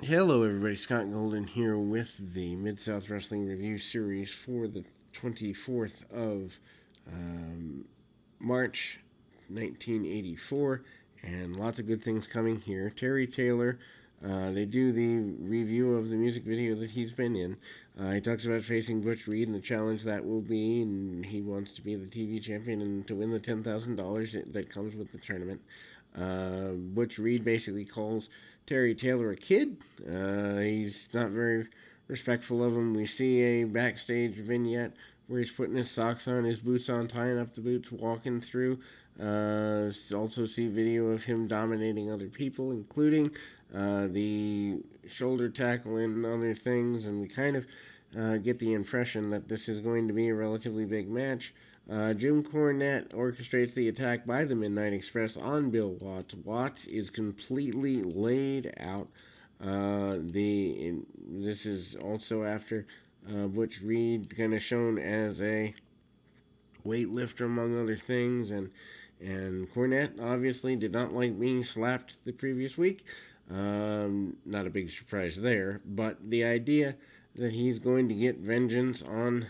Hello, everybody. Scott Golden here with the Mid-South Wrestling Review Series for the 24th of March 1984, and lots of good things coming here. Terry Taylor, they do the review of the music video that he's been in. He talks about facing Butch Reed and the challenge that will be, and he wants to be the TV champion and to win the $10,000 that comes with the tournament. Butch Reed basically calls Terry Taylor a kid. He's not very respectful of him. We see a backstage vignette where he's putting his socks on, his boots on, tying up the boots, walking through. Also see video of him dominating other people, including the shoulder tackle and other things, and we kind of get the impression that this is going to be a relatively big match. Jim Cornette orchestrates the attack by the Midnight Express on Bill Watts. Watts is completely laid out. This is also after Butch Reed kind of shown as a weightlifter among other things, and Cornette obviously did not like being slapped the previous week. Not a big surprise there, but the idea that he's going to get vengeance on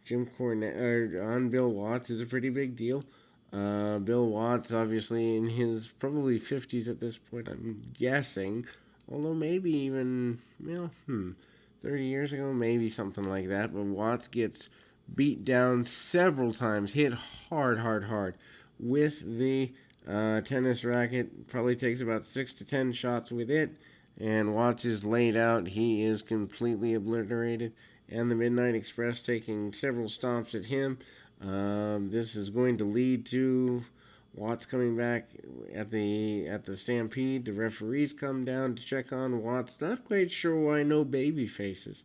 Jim Cornette or on Bill Watts is a pretty big deal. Bill Watts, obviously in his probably 50s at this point, I'm guessing, although maybe even 30 years ago, maybe something like that. But Watts gets beat down several times, hit hard with the tennis racket. Probably takes about 6 to 10 shots with it, and Watts is laid out. He is completely obliterated, and the Midnight Express taking several stomps at him. This is going to lead to Watts coming back at the Stampede. The referees come down to check on Watts. Not quite sure why no baby faces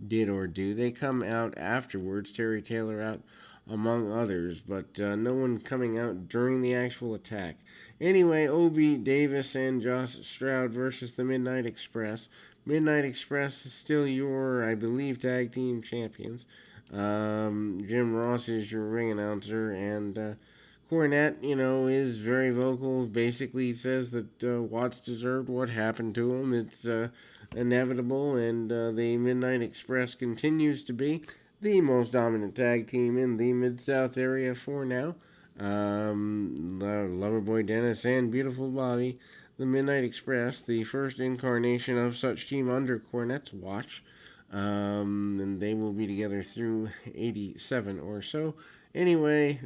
did or do. They come out afterwards. Terry Taylor out among others, but no one coming out during the actual attack. Anyway, Obi Davis and Josh Stroud versus the Midnight Express. Midnight Express is still your, I believe, tag team champions. Jim Ross is your ring announcer, and Cornette, is very vocal. Basically says that Watts deserved what happened to him. It's inevitable, and the Midnight Express continues to be the most dominant tag team in the Mid-South area for now. Loverboy Dennis and Beautiful Bobby, the Midnight Express, the first incarnation of such team under Cornette's watch. And they will be together through 87 or so. Anyway,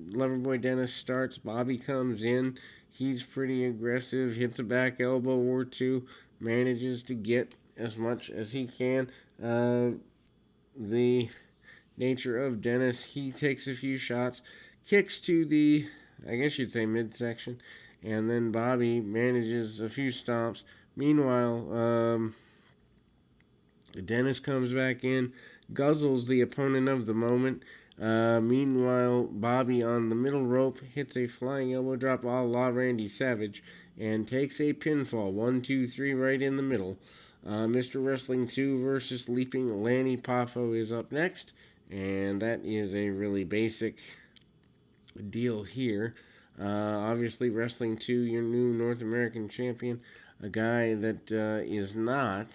Loverboy Dennis starts. Bobby comes in. He's pretty aggressive. Hits a back elbow or two. Manages to get as much as he can. The nature of Dennis, he takes a few shots. Kicks to the, I guess you'd say, midsection. And then Bobby manages a few stomps. Meanwhile, Dennis comes back in, guzzles the opponent of the moment. Meanwhile, Bobby on the middle rope hits a flying elbow drop a la Randy Savage and takes a pinfall. 1, 2, 3 right in the middle. Mr. Wrestling 2 versus Leaping Lanny Poffo is up next, and that is a really basic deal here. Obviously, Wrestling 2, your new North American champion, a guy that is not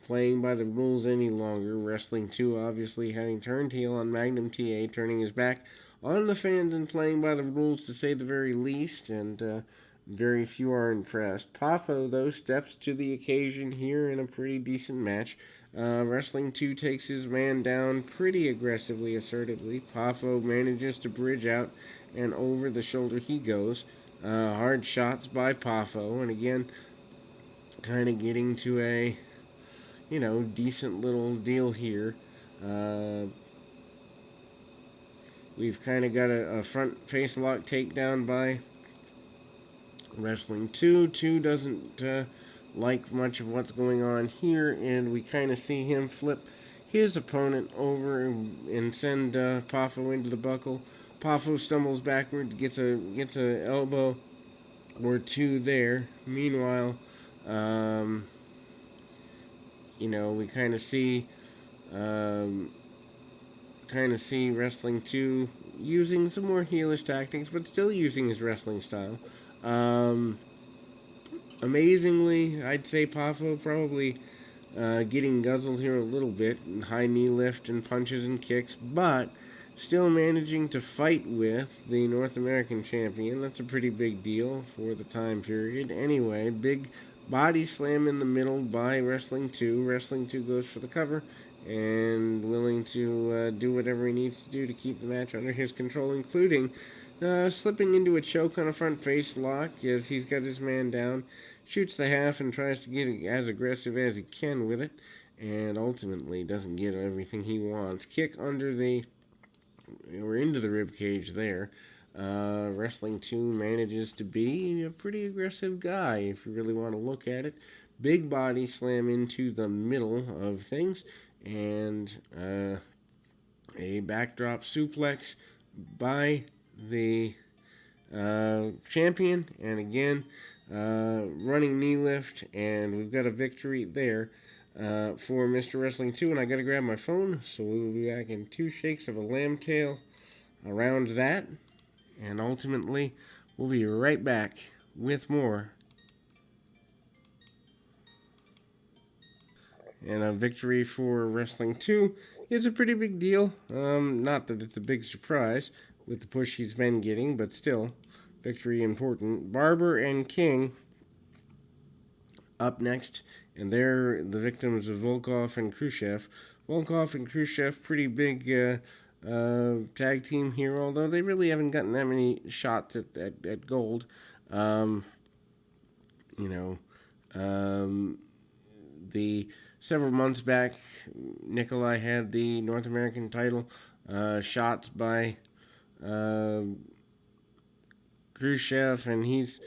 playing by the rules any longer. Wrestling 2 obviously having turned heel on Magnum TA, turning his back on the fans and playing by the rules to say the very least, and very few are impressed. Poffo, though, steps to the occasion here in a pretty decent match. Wrestling 2 takes his man down pretty aggressively, assertively. Poffo manages to bridge out, and over the shoulder he goes. Hard shots by Poffo, and again, kind of getting to a decent little deal here. We've kind of got a front face lock takedown by Wrestling 2. 2 doesn't like much of what's going on here, and we kind of see him flip his opponent over and send Poffo into the buckle. Poffo stumbles backward, gets a elbow or two there. Meanwhile, we kind of see Wrestling 2 using some more heelish tactics, but still using his wrestling style. Amazingly, I'd say Pafo probably getting guzzled here a little bit in high knee lift and punches and kicks, but still managing to fight with the North American champion. That's a pretty big deal for the time period. Anyway, big body slam in the middle by Wrestling 2. Wrestling 2 goes for the cover and willing to do whatever he needs to do to keep the match under his control, including slipping into a choke on a front face lock as he's got his man down, shoots the half and tries to get as aggressive as he can with it, and ultimately doesn't get everything he wants. Kick under the, or into the rib cage there. Wrestling 2 manages to be a pretty aggressive guy if you really want to look at it. Big body slam into the middle of things, and a backdrop suplex by the champion, and again, running knee lift, and we've got a victory there for Mr. Wrestling 2. And I got to grab my phone, so we will be back in 2 shakes of a lamb tail around that, and ultimately, we'll be right back with more. And a victory for Wrestling 2 is a pretty big deal. Not that it's a big surprise with the push he's been getting, but still, victory important. Barber and King up next, and they're the victims of Volkov and Khrushchev. Volkov and Khrushchev, pretty big tag team here, although they really haven't gotten that many shots at gold. You know, the several months back, Nikolai had the North American title. Shots by Khrushchev, and he's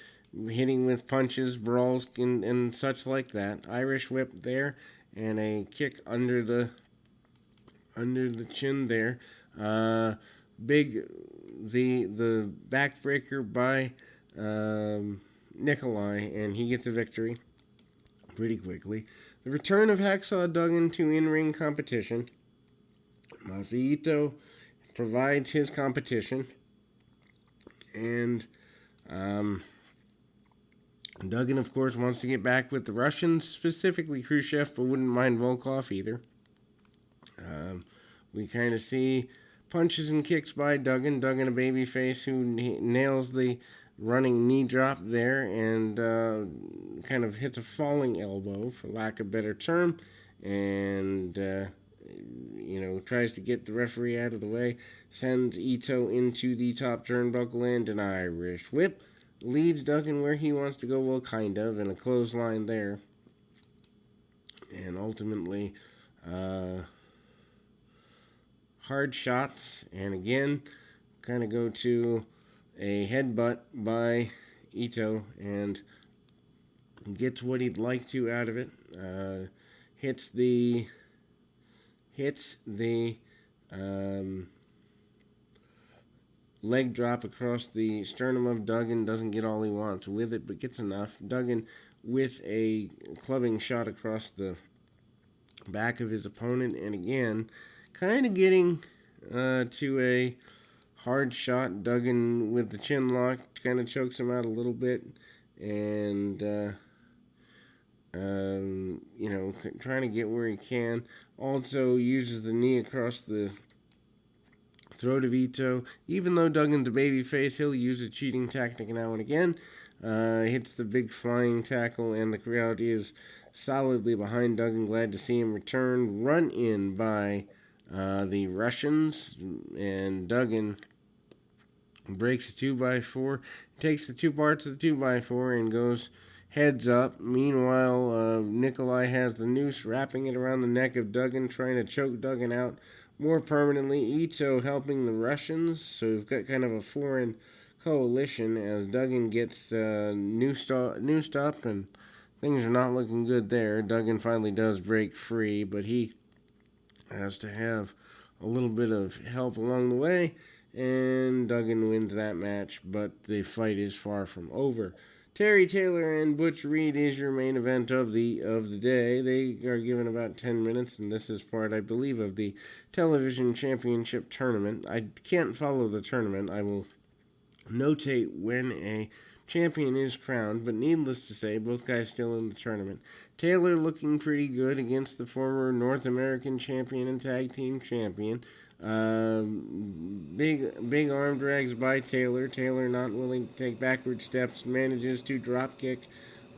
hitting with punches, brawls, and such like that. Irish whip there, and a kick under the chin there. Big the backbreaker by Nikolai, and he gets a victory pretty quickly. The return of Hacksaw Duggan to in-ring competition. Masahito provides his competition, and Duggan, of course, wants to get back with the Russians, specifically Khrushchev, but wouldn't mind Volkov either. We kind of see punches and kicks by Duggan. Duggan, a babyface who nails the running knee drop there and kind of hits a falling elbow, for lack of a better term, and tries to get the referee out of the way, sends Ito into the top turnbuckle and an Irish whip, leads Duggan where he wants to go, well, kind of, and a clothesline there, and ultimately hard shots, and again kind of go to a headbutt by Ito and gets what he'd like to out of it. Hits the leg drop across the sternum of Duggan. Doesn't get all he wants with it, but gets enough. Duggan with a clubbing shot across the back of his opponent, and again kind of getting to a hard shot. Duggan with the chin lock kind of chokes him out a little bit, and trying to get where he can. Also uses the knee across the throat of Ito. Even though Duggan's a babyface, he'll use a cheating tactic now and again. Hits the big flying tackle, and the crowd is solidly behind Duggan. Glad to see him return. Run in by the Russians, and Duggan breaks a 2x4, takes the two parts of the 2x4 and goes heads up. Meanwhile, Nikolai has the noose, wrapping it around the neck of Duggan, trying to choke Duggan out more permanently. Ito helping the Russians, so we've got kind of a foreign coalition as Duggan gets noosed up, and things are not looking good there. Duggan finally does break free, but he has to have a little bit of help along the way, and Duggan wins that match, but the fight is far from over. Terry Taylor and Butch Reed is your main event of the day. They are given about 10 minutes, and this is part, I believe, of the television championship tournament. I can't follow the tournament. I will notate when a champion is crowned, but needless to say, both guys still in the tournament. Taylor looking pretty good against the former North American champion and tag team champion. Big arm drags by Taylor. Taylor not willing to take backward steps, manages to drop kick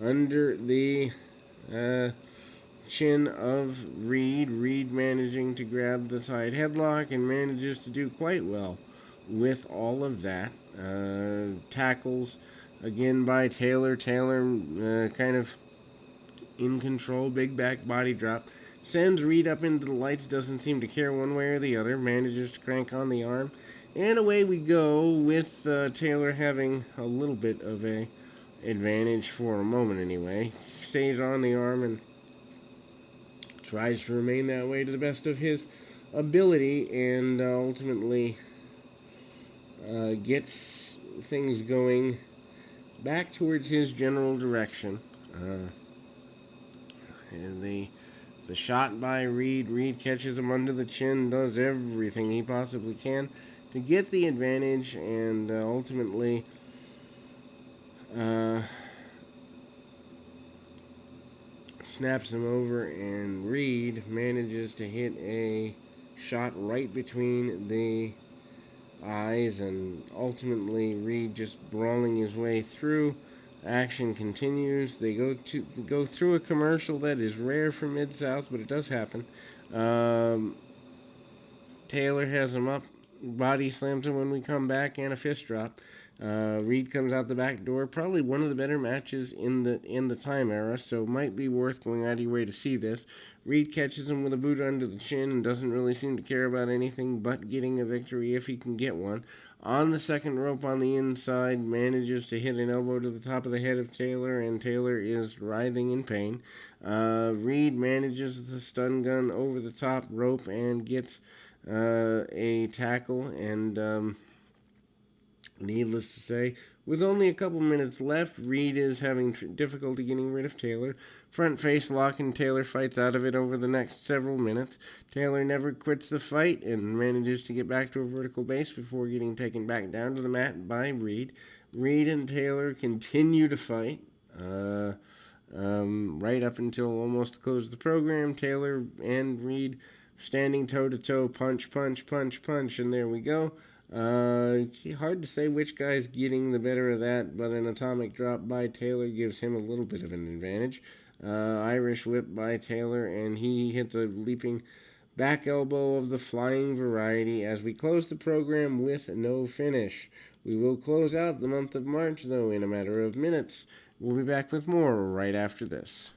under the chin of Reed. Reed managing to grab the side headlock and manages to do quite well with all of that. Tackles again by Taylor. Taylor kind of in control. Big back body drop. Sends Reed up into the lights. Doesn't seem to care one way or the other. Manages to crank on the arm. And away we go with Taylor having a little bit of a advantage for a moment anyway. Stays on the arm and tries to remain that way to the best of his ability, and ultimately gets things going back towards his general direction. And the shot by Reed. Reed catches him under the chin, does everything he possibly can to get the advantage, and ultimately snaps him over, and Reed manages to hit a shot right between the eyes, and ultimately Reed just brawling his way through. Action continues. They go through a commercial that is rare for Mid-South, but it does happen. Taylor has him up, body slams him when we come back, and a fist drop. Reed comes out the back door. Probably one of the better matches in the time era, so might be worth going out of your way to see this. Reed catches him with a boot under the chin and doesn't really seem to care about anything but getting a victory if he can get one. On the second rope on the inside, manages to hit an elbow to the top of the head of Taylor, and Taylor is writhing in pain. Reed manages the stun gun over the top rope and gets a tackle, and needless to say, with only a couple minutes left, Reed is having difficulty getting rid of Taylor. Front face lock, and Taylor fights out of it over the next several minutes. Taylor never quits the fight and manages to get back to a vertical base before getting taken back down to the mat by Reed. Reed and Taylor continue to fight right up until almost the close of the program. Taylor and Reed standing toe-to-toe, punch, punch, punch, punch, and there we go. Hard to say which guy's getting the better of that, but an atomic drop by Taylor gives him a little bit of an advantage. Irish whip by Taylor, and he hits a leaping back elbow of the flying variety as we close the program with no finish. We will close out the month of March, though, in a matter of minutes. We'll be back with more right after this.